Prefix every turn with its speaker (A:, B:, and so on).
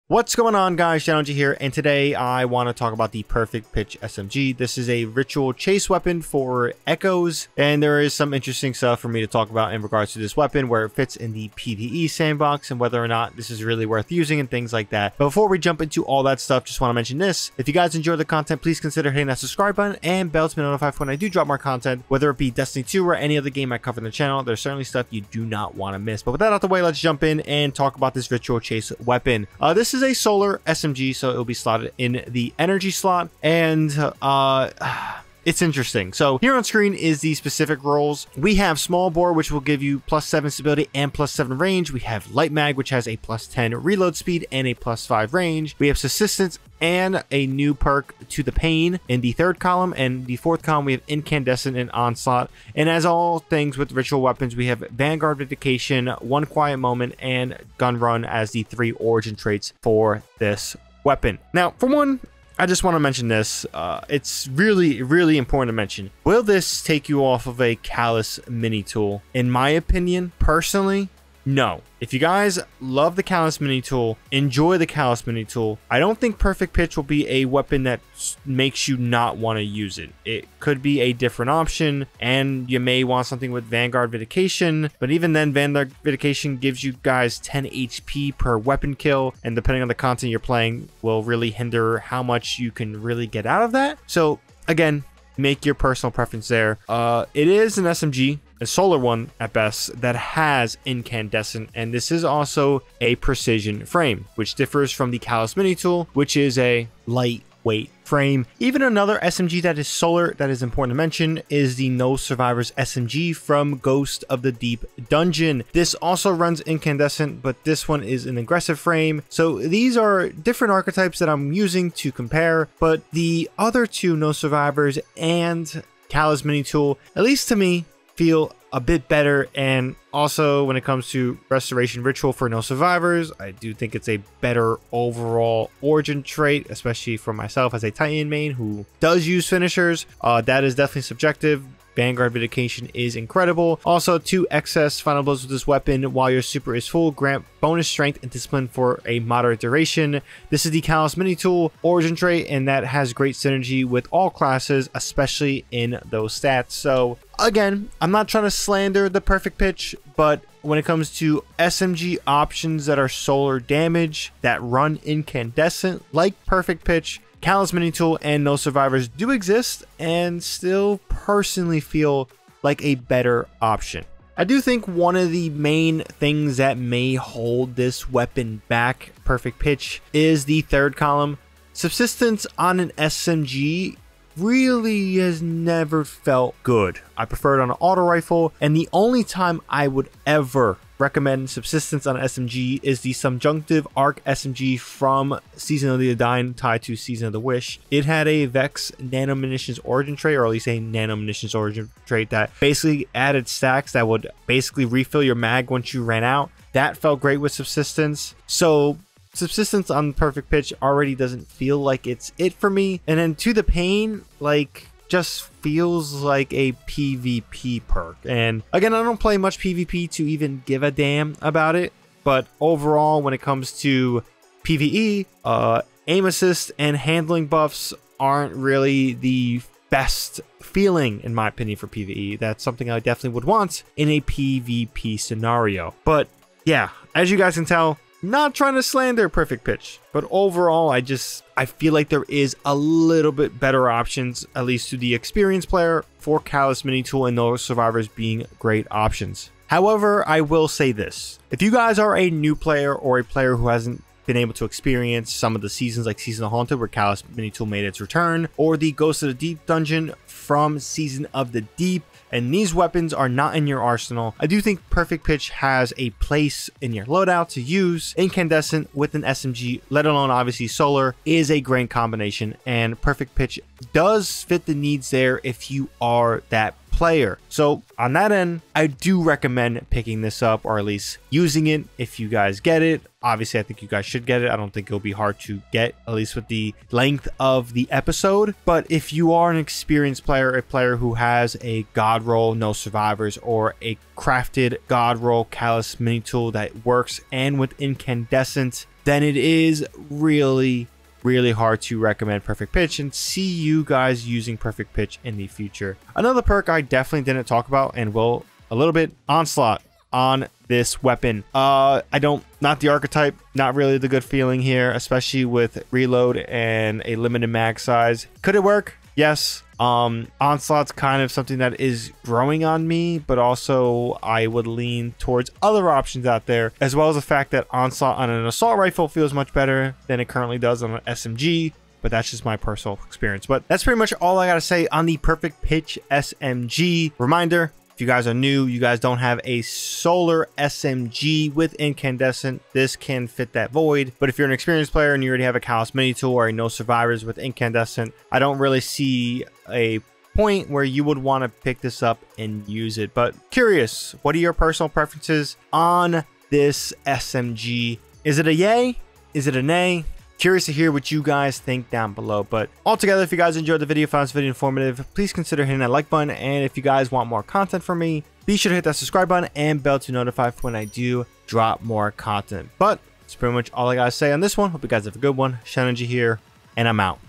A: What's going on, guys? ShadowNinja here, and today I want to talk about the Perfect Pitch SMG. This is a ritual chase weapon for echoes, and there is some interesting stuff for me to talk about in regards to this weapon, where it fits in the PvE sandbox and whether or not this is really worth using and things like that. But before we jump into all that stuff, just want to mention this. If you guys enjoy the content, please consider hitting that subscribe button and bell to be notified when I do drop more content, whether it be Destiny 2 or any other game I cover on the channel. There's certainly stuff you do not want to miss. But with that out the way, let's jump in and talk about this ritual chase weapon. This is a solar SMG, so it'll be slotted in the energy slot, and it's interesting. So here on screen is the specific roles. We have small bore, which will give you +7 stability and +7 range. We have light mag, which has a +10 reload speed and a +5 range. We have subsistence and a new perk to the pain in the third column, and the fourth column we have incandescent and onslaught. And as all things with ritual weapons, we have vanguard vindication, one quiet moment, and gun run as the 3 origin traits for this weapon. Now, for one, I just want to mention this. It's really important to mention. Will this take you off of a callus mini tool? In my opinion, personally, no. If you guys love the callus mini tool, enjoy the callus mini tool. I don't think Perfect Pitch will be a weapon that makes you not want to use it. It could be a different option, and you may want something with Vanguard Vindication, but even then, Vanguard Vindication gives you guys 10 HP per weapon kill, and depending on the content you're playing will really hinder how much you can really get out of that. So again, make your personal preference there. It is an SMG, a solar one at best, that has incandescent, and this is also a precision frame, which differs from the callus mini tool, which is a lightweight frame. Even another SMG that is solar that is important to mention is the No Survivors SMG from Ghost of the Deep Dungeon. This also runs incandescent, but this one is an aggressive frame. So these are different archetypes that I'm using to compare, but the other two, No Survivors and callus mini tool, at least to me, feel a bit better. And also when it comes to restoration ritual for No Survivors, I do think it's a better overall origin trait, especially for myself as a Titan main who does use finishers. That is definitely subjective. Vanguard Vindication is incredible. Also, 2 excess final blows with this weapon while your super is full grant bonus strength and discipline for a moderate duration. This is the callus mini tool origin trait, and that has great synergy with all classes, especially in those stats. So again, I'm not trying to slander the Perfect Pitch, but when it comes to SMG options that are solar damage, that run incandescent like Perfect Pitch, callus mini tool and No Survivors do exist, and still personally feel like a better option. I do think one of the main things that may hold this weapon back, Perfect Pitch, is the third column. Subsistence on an SMG really has never felt good. I prefer it on an auto rifle, and the only time I would ever recommend subsistence on SMG is the subjunctive arc SMG from Season of the Undying tied to Season of the Wish. It had a Vex nano munitions origin trait, or at least a nano munitions origin trait that basically added stacks that would basically refill your mag once you ran out. That felt great with subsistence. So subsistence on Perfect Pitch already doesn't feel like it's it for me. And then To the Pain, like, just feels like a PvP perk. And again, I don't play much PvP to even give a damn about it, but overall, when it comes to PvE, aim assist and handling buffs aren't really the best feeling, in my opinion, for PvE. That's something I definitely would want in a PvP scenario. But yeah, as you guys can tell, not trying to slander Perfect Pitch, but overall, I feel like there is a little bit better options, at least to the experienced player, for callus mini tool and No Survivors being great options. However, I will say this. If you guys are a new player or a player who hasn't been able to experience some of the seasons like Season of the Haunted, where callus mini tool made its return, or the Ghost of the Deep Dungeon from Season of the Deep, and these weapons are not in your arsenal, I do think Perfect Pitch has a place in your loadout to use. Incandescent with an SMG, let alone obviously solar, is a great combination, and Perfect Pitch does fit the needs there if you are that player. So on that end, I do recommend picking this up, or at least using it if you guys get it. Obviously, I think you guys should get it. I don't think it'll be hard to get, at least with the length of the episode. But if you are an experienced player, a player who has a God roll, No Survivors, or a crafted God roll callus mini tool that works and with incandescent, then it is really hard to recommend Perfect Pitch and see you guys using Perfect Pitch in the future. Another perk I definitely didn't talk about and will a little bit, Onslaught on this weapon. Not the archetype, not really the good feeling here, especially with reload and a limited mag size. Could it work? Yes. Onslaught's kind of something that is growing on me, but also I would lean towards other options out there, as well as the fact that Onslaught on an assault rifle feels much better than it currently does on an SMG, but that's just my personal experience. But that's pretty much all I gotta say on the Perfect Pitch SMG. Reminder, if you guys are new, you guys don't have a solar SMG with incandescent, this can fit that void. But if you're an experienced player and you already have a Callus mini tool or a no survivors with incandescent, I don't really see a point where you would want to pick this up and use it. But curious, what are your personal preferences on this SMG? Is it a yay? Is it a nay? Curious to hear what you guys think down below. But altogether, if you guys enjoyed the video, found this video informative, please consider hitting that like button. And if you guys want more content from me, be sure to hit that subscribe button and bell to notify when I do drop more content. But that's pretty much all I gotta say on this one. Hope you guys have a good one. ShadowNinja here, and I'm out.